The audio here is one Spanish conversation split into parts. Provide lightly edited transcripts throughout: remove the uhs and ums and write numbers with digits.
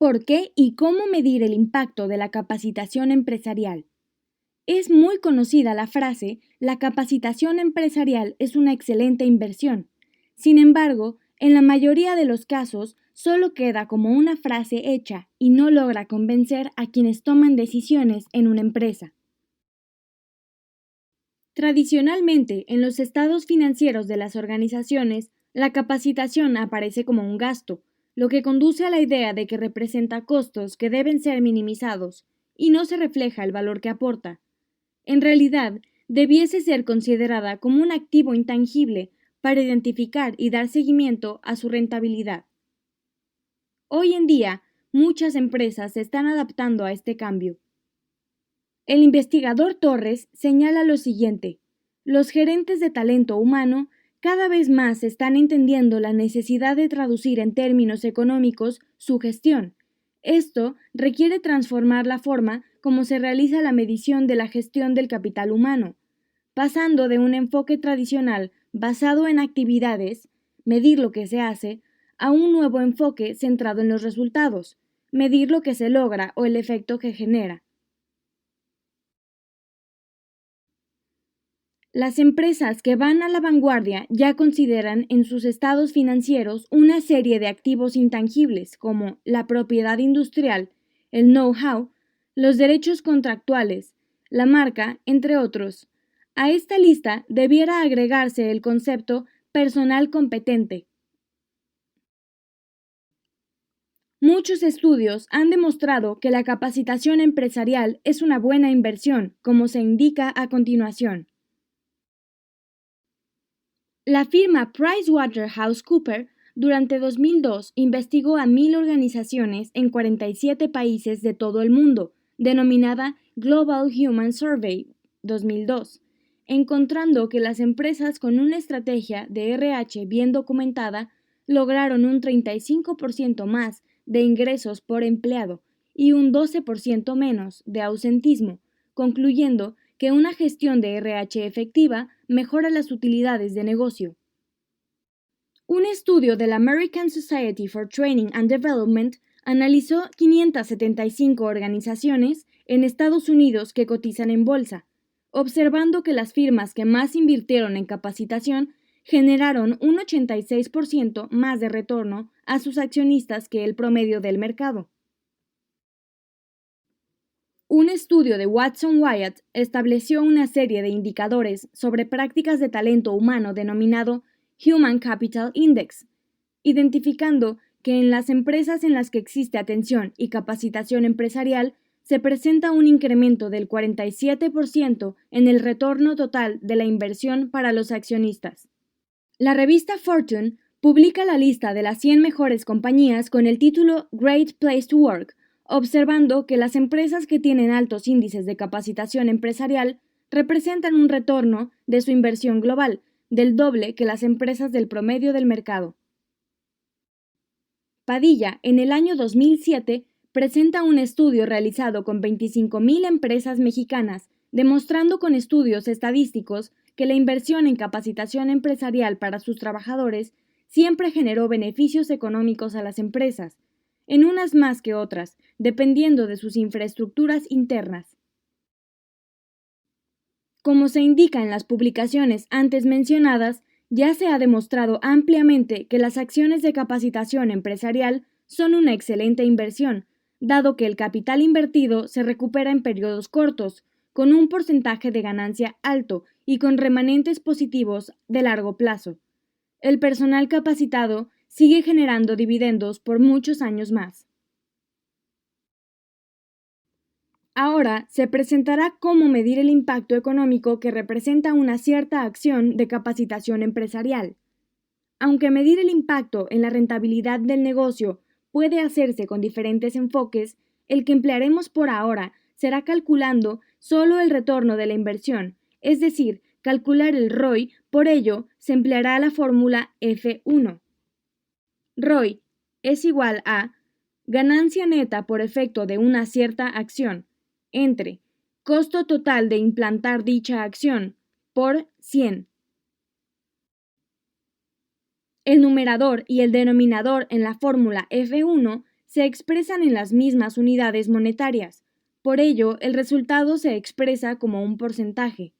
¿Por qué y cómo medir el impacto de la capacitación empresarial? Es muy conocida la frase, la capacitación empresarial es una excelente inversión. Sin embargo, en la mayoría de los casos, solo queda como una frase hecha y no logra convencer a quienes toman decisiones en una empresa. Tradicionalmente, en los estados financieros de las organizaciones, la capacitación aparece como un gasto, lo que conduce a la idea de que representa costos que deben ser minimizados y no se refleja el valor que aporta. En realidad, debiese ser considerada como un activo intangible para identificar y dar seguimiento a su rentabilidad. Hoy en día, muchas empresas se están adaptando a este cambio. El investigador Torres señala lo siguiente: los gerentes de talento humano cada vez más están entendiendo la necesidad de traducir en términos económicos su gestión. Esto requiere transformar la forma como se realiza la medición de la gestión del capital humano, pasando de un enfoque tradicional basado en actividades, medir lo que se hace, a un nuevo enfoque centrado en los resultados, medir lo que se logra o el efecto que genera. Las empresas que van a la vanguardia ya consideran en sus estados financieros una serie de activos intangibles como la propiedad industrial, el know-how, los derechos contractuales, la marca, entre otros. A esta lista debiera agregarse el concepto personal competente. Muchos estudios han demostrado que la capacitación empresarial es una buena inversión, como se indica a continuación. La firma PricewaterhouseCoopers durante 2002 investigó a 1,000 organizaciones en 47 países de todo el mundo, denominada Global Human Survey 2002, encontrando que las empresas con una estrategia de RH bien documentada lograron un 35% más de ingresos por empleado y un 12% menos de ausentismo, concluyendo que una gestión de RH efectiva mejora las utilidades de negocio. Un estudio de la American Society for Training and Development analizó 575 organizaciones en Estados Unidos que cotizan en bolsa, observando que las firmas que más invirtieron en capacitación generaron un 86% más de retorno a sus accionistas que el promedio del mercado. Un estudio de Watson Wyatt estableció una serie de indicadores sobre prácticas de talento humano denominado Human Capital Index, identificando que en las empresas en las que existe atención y capacitación empresarial se presenta un incremento del 47% en el retorno total de la inversión para los accionistas. La revista Fortune publica la lista de las 100 mejores compañías con el título Great Place to Work, observando que las empresas que tienen altos índices de capacitación empresarial representan un retorno de su inversión global del doble que las empresas del promedio del mercado. Padilla, en el año 2007, presenta un estudio realizado con 25,000 empresas mexicanas, demostrando con estudios estadísticos que la inversión en capacitación empresarial para sus trabajadores siempre generó beneficios económicos a las empresas, en unas más que otras, dependiendo de sus infraestructuras internas. Como se indica en las publicaciones antes mencionadas, ya se ha demostrado ampliamente que las acciones de capacitación empresarial son una excelente inversión, dado que el capital invertido se recupera en periodos cortos, con un porcentaje de ganancia alto y con remanentes positivos de largo plazo. El personal capacitado sigue generando dividendos por muchos años más. Ahora se presentará cómo medir el impacto económico que representa una cierta acción de capacitación empresarial. Aunque medir el impacto en la rentabilidad del negocio puede hacerse con diferentes enfoques, el que emplearemos por ahora será calculando solo el retorno de la inversión, es decir, calcular el ROI. Por ello, se empleará la fórmula F1. ROI es igual a ganancia neta por efecto de una cierta acción entre costo total de implantar dicha acción por 100. El numerador y el denominador en la fórmula F1 se expresan en las mismas unidades monetarias. Por ello, el resultado se expresa como un porcentaje.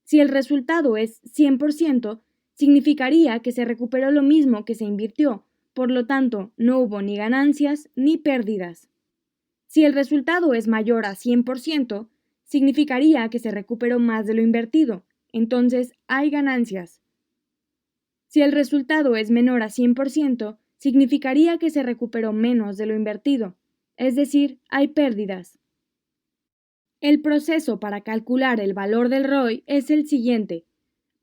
Si el resultado es 100%, significaría que se recuperó lo mismo que se invirtió, por lo tanto, no hubo ni ganancias ni pérdidas. Si el resultado es mayor a 100%, significaría que se recuperó más de lo invertido, entonces hay ganancias. Si el resultado es menor a 100%, significaría que se recuperó menos de lo invertido, es decir, hay pérdidas. El proceso para calcular el valor del ROI es el siguiente.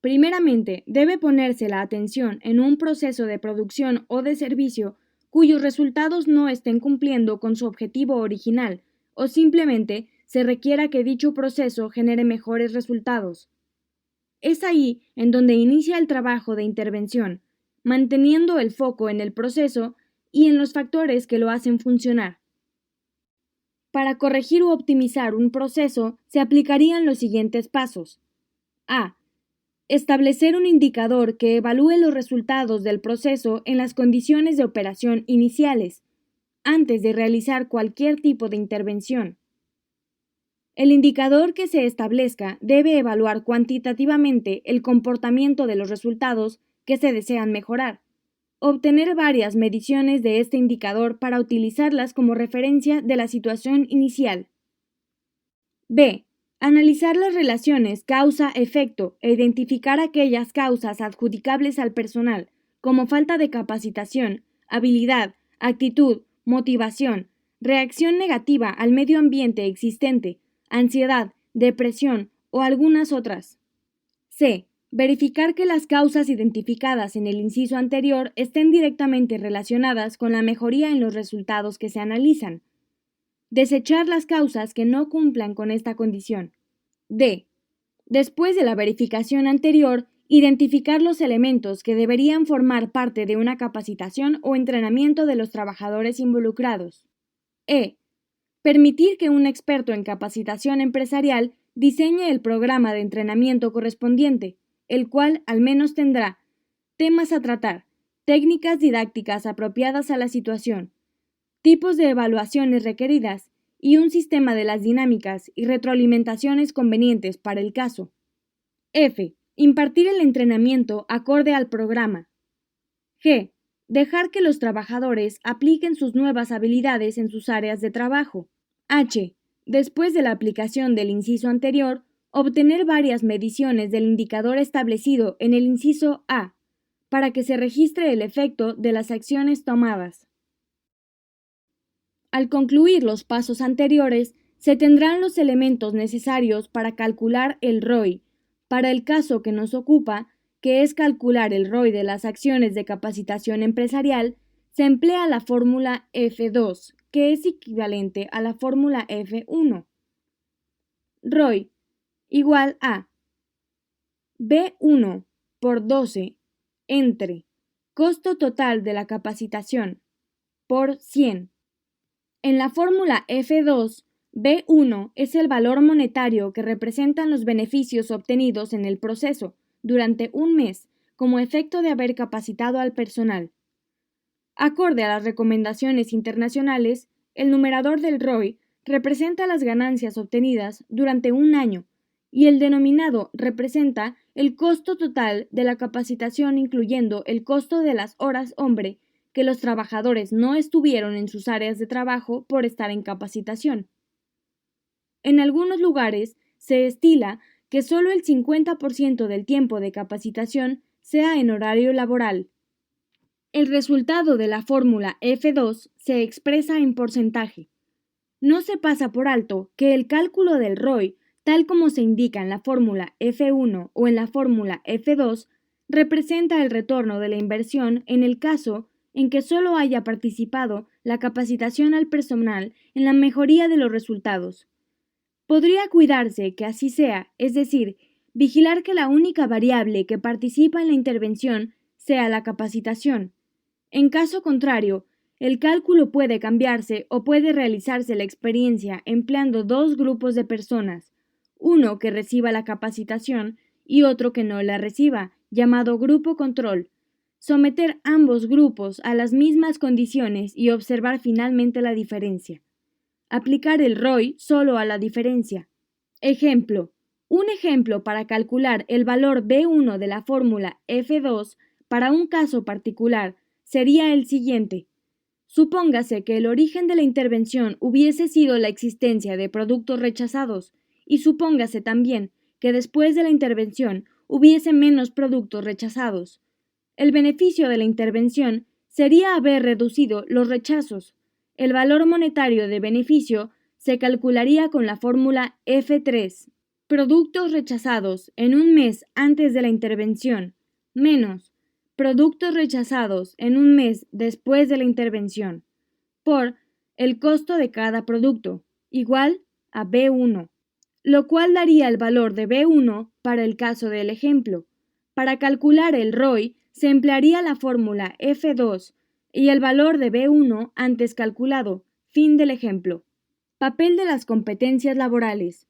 Primeramente, debe ponerse la atención en un proceso de producción o de servicio cuyos resultados no estén cumpliendo con su objetivo original o simplemente se requiera que dicho proceso genere mejores resultados. Es ahí en donde inicia el trabajo de intervención, manteniendo el foco en el proceso y en los factores que lo hacen funcionar. Para corregir u optimizar un proceso se aplicarían los siguientes pasos. A. Establecer un indicador que evalúe los resultados del proceso en las condiciones de operación iniciales, antes de realizar cualquier tipo de intervención. El indicador que se establezca debe evaluar cuantitativamente el comportamiento de los resultados que se desean mejorar. Obtener varias mediciones de este indicador para utilizarlas como referencia de la situación inicial. B. Analizar las relaciones causa-efecto e identificar aquellas causas adjudicables al personal, como falta de capacitación, habilidad, actitud, motivación, reacción negativa al medio ambiente existente, ansiedad, depresión o algunas otras. C. Verificar que las causas identificadas en el inciso anterior estén directamente relacionadas con la mejoría en los resultados que se analizan. Desechar las causas que no cumplan con esta condición. D. Después de la verificación anterior, identificar los elementos que deberían formar parte de una capacitación o entrenamiento de los trabajadores involucrados. E. Permitir que un experto en capacitación empresarial diseñe el programa de entrenamiento correspondiente, el cual al menos tendrá temas a tratar, técnicas didácticas apropiadas a la situación, tipos de evaluaciones requeridas y un sistema de las dinámicas y retroalimentaciones convenientes para el caso. F. Impartir el entrenamiento acorde al programa. G. Dejar que los trabajadores apliquen sus nuevas habilidades en sus áreas de trabajo. H. Después de la aplicación del inciso anterior, obtener varias mediciones del indicador establecido en el inciso A, para que se registre el efecto de las acciones tomadas. Al concluir los pasos anteriores, se tendrán los elementos necesarios para calcular el ROI. Para el caso que nos ocupa, que es calcular el ROI de las acciones de capacitación empresarial, se emplea la fórmula F2, que es equivalente a la fórmula F1. ROI igual a B1 por 12 entre costo total de la capacitación por 100. En la fórmula F2, B1 es el valor monetario que representan los beneficios obtenidos en el proceso durante un mes como efecto de haber capacitado al personal. Acorde a las recomendaciones internacionales, el numerador del ROI representa las ganancias obtenidas durante un año y el denominado representa el costo total de la capacitación incluyendo el costo de las horas hombre que los trabajadores no estuvieron en sus áreas de trabajo por estar en capacitación. En algunos lugares se estila que solo el 50% del tiempo de capacitación sea en horario laboral. El resultado de la fórmula F2 se expresa en porcentaje. No se pasa por alto que el cálculo del ROI, tal como se indica en la fórmula F1 o en la fórmula F2, representa el retorno de la inversión en el caso en que solo haya participado la capacitación al personal en la mejoría de los resultados. Podría cuidarse que así sea, es decir, vigilar que la única variable que participa en la intervención sea la capacitación. En caso contrario, el cálculo puede cambiarse o puede realizarse la experiencia empleando dos grupos de personas, uno que reciba la capacitación y otro que no la reciba, llamado grupo control. someter ambos grupos a las mismas condiciones y observar finalmente la diferencia. Aplicar el ROI solo a la diferencia. Ejemplo. Un ejemplo para calcular el valor B1 de la fórmula F2 para un caso particular sería el siguiente. Supóngase que el origen de la intervención hubiese sido la existencia de productos rechazados y supóngase también que después de la intervención hubiese menos productos rechazados. El beneficio de la intervención sería haber reducido los rechazos. El valor monetario de beneficio se calcularía con la fórmula F3. Productos rechazados en un mes antes de la intervención, menos productos rechazados en un mes después de la intervención, por el costo de cada producto, igual a B1, lo cual daría el valor de B1 para el caso del ejemplo. Para calcular el ROI se emplearía la fórmula F2 y el valor de B1 antes calculado. Fin del ejemplo. Papel de las competencias laborales.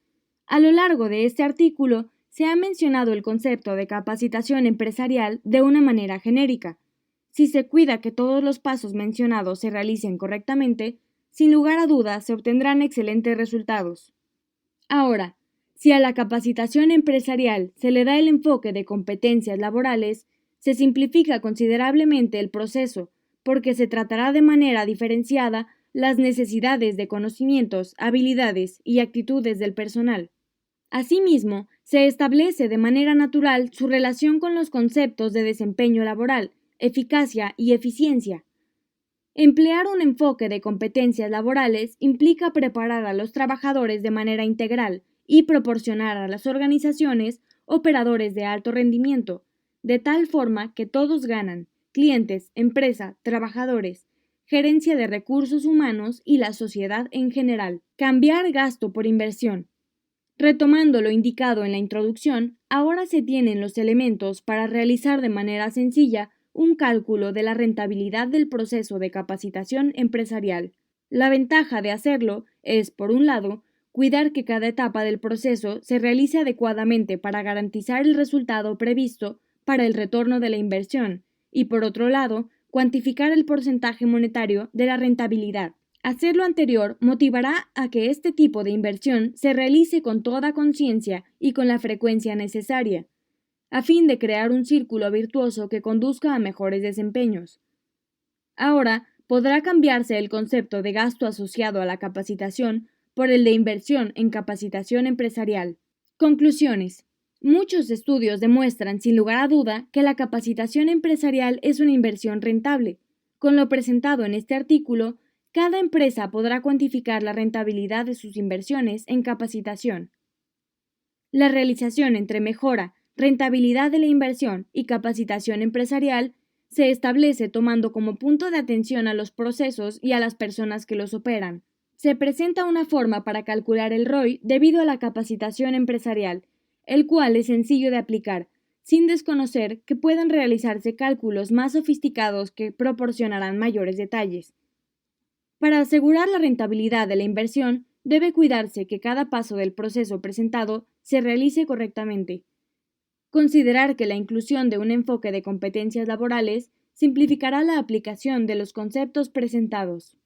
A lo largo de este artículo se ha mencionado el concepto de capacitación empresarial de una manera genérica. Si se cuida que todos los pasos mencionados se realicen correctamente, sin lugar a dudas se obtendrán excelentes resultados. Ahora, si a la capacitación empresarial se le da el enfoque de competencias laborales, se simplifica considerablemente el proceso, porque se tratará de manera diferenciada las necesidades de conocimientos, habilidades y actitudes del personal. Asimismo, se establece de manera natural su relación con los conceptos de desempeño laboral, eficacia y eficiencia. Emplear un enfoque de competencias laborales implica preparar a los trabajadores de manera integral y proporcionar a las organizaciones operadores de alto rendimiento, de tal forma que todos ganan: clientes, empresa, trabajadores, gerencia de recursos humanos y la sociedad en general. Cambiar gasto por inversión. Retomando lo indicado en la introducción, ahora se tienen los elementos para realizar de manera sencilla un cálculo de la rentabilidad del proceso de capacitación empresarial. La ventaja de hacerlo es, por un lado, cuidar que cada etapa del proceso se realice adecuadamente para garantizar el resultado previsto para el retorno de la inversión y, por otro lado, cuantificar el porcentaje monetario de la rentabilidad. Hacer lo anterior motivará a que este tipo de inversión se realice con toda conciencia y con la frecuencia necesaria, a fin de crear un círculo virtuoso que conduzca a mejores desempeños. Ahora podrá cambiarse el concepto de gasto asociado a la capacitación por el de inversión en capacitación empresarial. Conclusiones. Muchos estudios demuestran sin lugar a duda que la capacitación empresarial es una inversión rentable. Con lo presentado en este artículo, cada empresa podrá cuantificar la rentabilidad de sus inversiones en capacitación. La realización entre mejora, rentabilidad de la inversión y capacitación empresarial se establece tomando como punto de atención a los procesos y a las personas que los operan. Se presenta una forma para calcular el ROI debido a la capacitación empresarial, el cual es sencillo de aplicar, sin desconocer que puedan realizarse cálculos más sofisticados que proporcionarán mayores detalles. Para asegurar la rentabilidad de la inversión, debe cuidarse que cada paso del proceso presentado se realice correctamente. Considerar que la inclusión de un enfoque de competencias laborales simplificará la aplicación de los conceptos presentados.